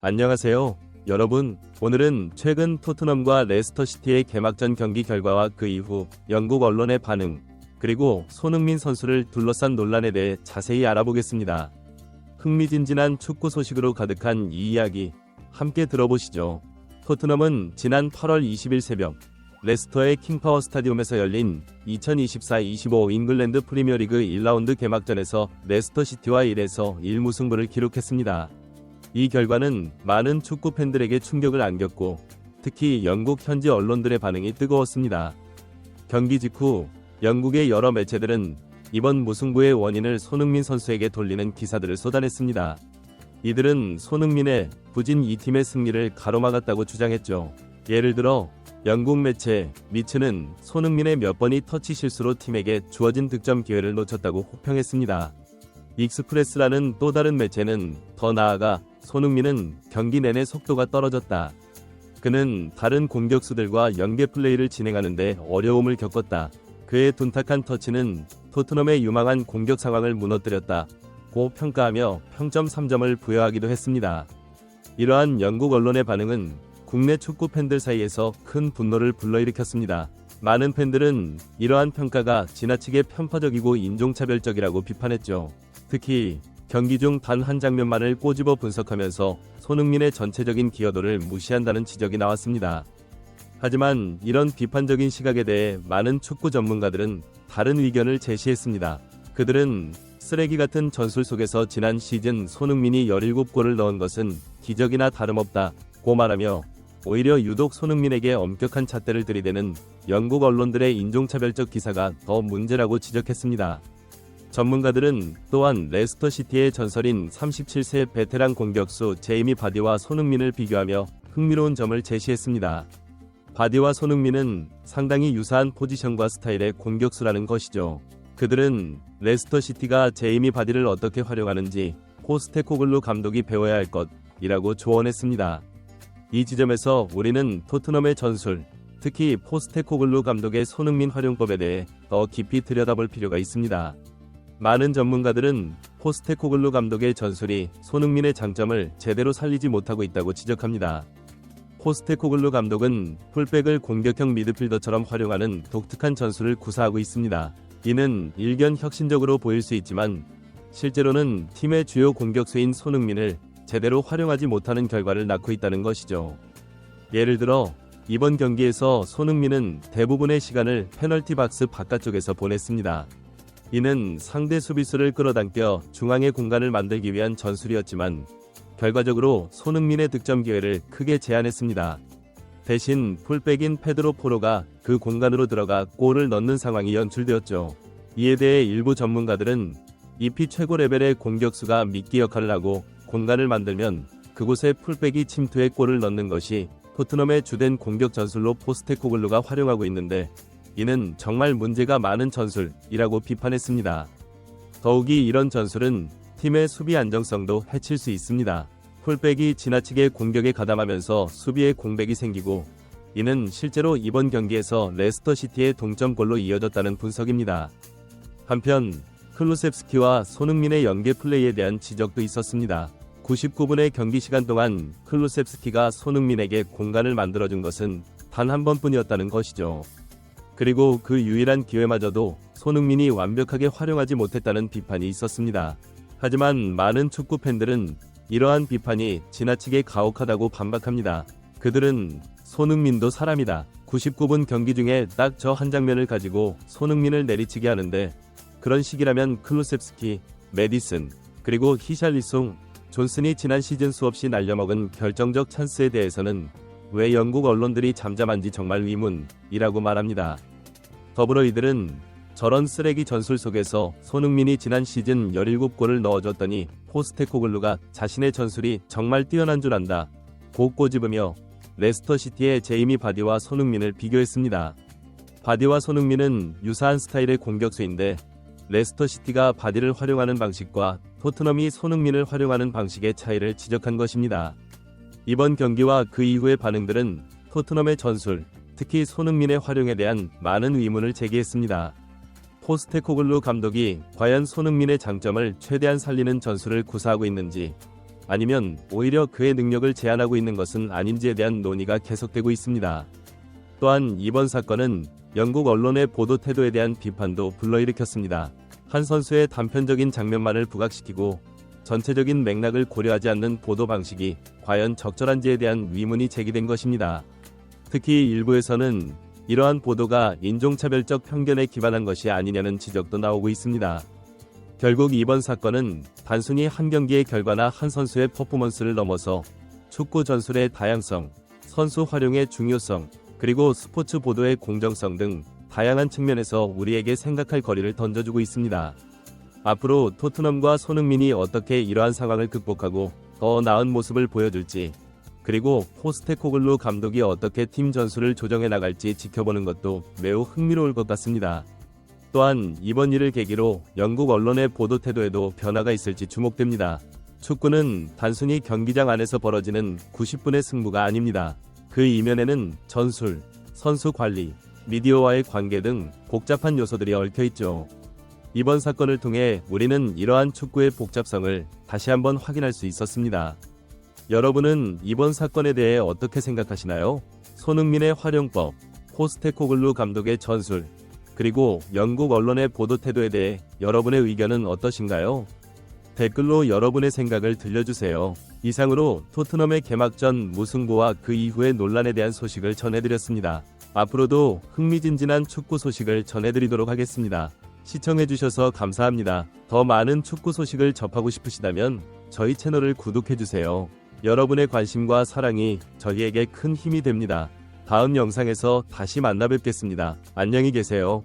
안녕하세요. 여러분, 오늘은 최근 토트넘과 레스터시티의 개막전 경기 결과와 그 이후 영국 언론의 반응, 그리고 손흥민 선수를 둘러싼 논란에 대해 자세히 알아보겠습니다. 흥미진진한 축구 소식으로 가득한 이 이야기, 함께 들어보시죠. 토트넘은 지난 8월 20일 새벽, 레스터의 킹파워 스타디움에서 열린 2024-25 잉글랜드 프리미어리그 1라운드 개막전에서 레스터시티와 1에서 1무승부를 기록했습니다. 이 결과는 많은 축구 팬들에게 충격을 안겼고, 특히 영국 현지 언론들의 반응이 뜨거웠습니다. 경기 직후 영국의 여러 매체들은 이번 무승부의 원인을 손흥민 선수에게 돌리는 기사들을 쏟아냈습니다. 이들은 손흥민의 부진 이 팀의 승리를 가로막았다고 주장했죠. 예를 들어 영국 매체 미츠는 손흥민의 몇 번의 터치 실수로 팀에게 주어진 득점 기회를 놓쳤다고 호평했습니다. 익스프레스라는 또 다른 매체는 더 나아가 손흥민은 경기 내내 속도가 떨어졌다. 그는 다른 공격수들과 연계 플레이를 진행하는데 어려움을 겪었다. 그의 둔탁한 터치는 토트넘의 유망한 공격 상황을 무너뜨렸다. 고 평가하며 평점 3점을 부여하기도 했습니다. 이러한 영국 언론의 반응은 국내 축구 팬들 사이에서 큰 분노를 불러일으켰습니다. 많은 팬들은 이러한 평가가 지나치게 편파적이고 인종차별적이라고 비판했죠. 특히 경기 중 단 한 장면만을 꼬집어 분석하면서 손흥민의 전체적인 기여도를 무시한다는 지적이 나왔습니다. 하지만 이런 비판적인 시각에 대해 많은 축구 전문가들은 다른 의견을 제시했습니다. 그들은 쓰레기 같은 전술 속에서 지난 시즌 손흥민이 17골을 넣은 것은 기적이나 다름없다고 말하며 오히려 유독 손흥민에게 엄격한 잣대를 들이대는 영국 언론들의 인종차별적 기사가 더 문제라고 지적했습니다. 전문가들은 또한 레스터시티의 전설인 37세 베테랑 공격수 제이미 바디와 손흥민을 비교하며 흥미로운 점을 제시했습니다. 바디와 손흥민은 상당히 유사한 포지션과 스타일의 공격수라는 것이죠. 그들은 레스터시티가 제이미 바디를 어떻게 활용하는지 포스테코글루 감독이 배워야 할 것이라고 조언했습니다. 이 지점에서 우리는 토트넘의 전술, 특히 포스테코글루 감독의 손흥민 활용법에 대해 더 깊이 들여다볼 필요가 있습니다. 많은 전문가들은 포스테코글루 감독의 전술이 손흥민의 장점을 제대로 살리지 못하고 있다고 지적합니다. 포스테코글루 감독은 풀백을 공격형 미드필더처럼 활용하는 독특한 전술을 구사하고 있습니다. 이는 일견 혁신적으로 보일 수 있지만 실제로는 팀의 주요 공격수인 손흥민을 제대로 활용하지 못하는 결과를 낳고 있다는 것이죠. 예를 들어 이번 경기에서 손흥민은 대부분의 시간을 페널티 박스 바깥쪽에서 보냈습니다. 이는 상대 수비수를 끌어당겨 중앙의 공간을 만들기 위한 전술이었지만 결과적으로 손흥민의 득점 기회를 크게 제한했습니다. 대신 풀백인 페드로 포로가 그 공간으로 들어가 골을 넣는 상황이 연출되었죠. 이에 대해 일부 전문가들은 EP 최고 레벨의 공격수가 미끼 역할을 하고 공간을 만들면 그곳에 풀백이 침투해 골을 넣는 것이 토트넘의 주된 공격 전술로 포스테코글루가 활용하고 있는데 이는 정말 문제가 많은 전술이라고 비판했습니다. 더욱이 이런 전술은 팀의 수비 안정성도 해칠 수 있습니다. 풀백이 지나치게 공격에 가담하면서 수비에 공백이 생기고 이는 실제로 이번 경기에서 레스터시티의 동점골로 이어졌다는 분석입니다. 한편 클루셉스키와 손흥민의 연계 플레이에 대한 지적도 있었습니다. 99분의 경기 시간 동안 클루셉스키가 손흥민에게 공간을 만들어준 것은 단 한 번뿐이었다는 것이죠. 그리고 그 유일한 기회마저도 손흥민이 완벽하게 활용하지 못했다는 비판이 있었습니다. 하지만 많은 축구 팬들은 이러한 비판이 지나치게 가혹하다고 반박합니다. 그들은 손흥민도 사람이다. 99분 경기 중에 딱 저 한 장면을 가지고 손흥민을 내리치게 하는데 그런 식이라면 클루셉스키, 메디슨, 그리고 히샬리송, 존슨이 지난 시즌 수없이 날려먹은 결정적 찬스에 대해서는 왜 영국 언론들이 잠잠한지 정말 의문이라고 말합니다. 더불어 이들은 저런 쓰레기 전술 속에서 손흥민이 지난 시즌 17골을 넣어줬더니 포스테코글루가 자신의 전술이 정말 뛰어난 줄 안다 고 꼬집으며 레스터시티의 제이미 바디와 손흥민을 비교했습니다. 바디와 손흥민은 유사한 스타일의 공격수인데 레스터시티가 바디를 활용하는 방식과 토트넘이 손흥민을 활용하는 방식의 차이를 지적한 것입니다. 이번 경기와 그 이후의 반응들은 토트넘의 전술, 특히 손흥민의 활용에 대한 많은 의문을 제기했습니다. 포스테코글루 감독이 과연 손흥민의 장점을 최대한 살리는 전술을 구사하고 있는지, 아니면 오히려 그의 능력을 제한하고 있는 것은 아닌지에 대한 논의가 계속되고 있습니다. 또한 이번 사건은 영국 언론의 보도 태도에 대한 비판도 불러일으켰습니다. 한 선수의 단편적인 장면만을 부각시키고 전체적인 맥락을 고려하지 않는 보도 방식이 과연 적절한지에 대한 의문이 제기된 것입니다. 특히 일부에서는 이러한 보도가 인종차별적 편견에 기반한 것이 아니냐는 지적도 나오고 있습니다. 결국 이번 사건은 단순히 한 경기의 결과나 한 선수의 퍼포먼스를 넘어서 축구 전술의 다양성, 선수 활용의 중요성, 그리고 스포츠 보도의 공정성 등 다양한 측면에서 우리에게 생각할 거리를 던져주고 있습니다. 앞으로 토트넘과 손흥민이 어떻게 이러한 상황을 극복하고 더 나은 모습을 보여줄지, 그리고 포스테코글루 감독이 어떻게 팀 전술을 조정해 나갈지 지켜보는 것도 매우 흥미로울 것 같습니다. 또한 이번 일을 계기로 영국 언론의 보도 태도에도 변화가 있을지 주목됩니다. 축구는 단순히 경기장 안에서 벌어지는 90분의 승부가 아닙니다. 그 이면에는 전술, 선수 관리, 미디어와의 관계 등 복잡한 요소들이 얽혀있죠. 이번 사건을 통해 우리는 이러한 축구의 복잡성을 다시 한번 확인할 수 있었습니다. 여러분은 이번 사건에 대해 어떻게 생각하시나요? 손흥민의 활용법, 포스테코글루 감독의 전술, 그리고 영국 언론의 보도 태도에 대해 여러분의 의견은 어떠신가요? 댓글로 여러분의 생각을 들려주세요. 이상으로 토트넘의 개막전 무승부와 그 이후의 논란에 대한 소식을 전해드렸습니다. 앞으로도 흥미진진한 축구 소식을 전해드리도록 하겠습니다. 시청해주셔서 감사합니다. 더 많은 축구 소식을 접하고 싶으시다면 저희 채널을 구독해주세요. 여러분의 관심과 사랑이 저희에게 큰 힘이 됩니다. 다음 영상에서 다시 만나 뵙겠습니다. 안녕히 계세요.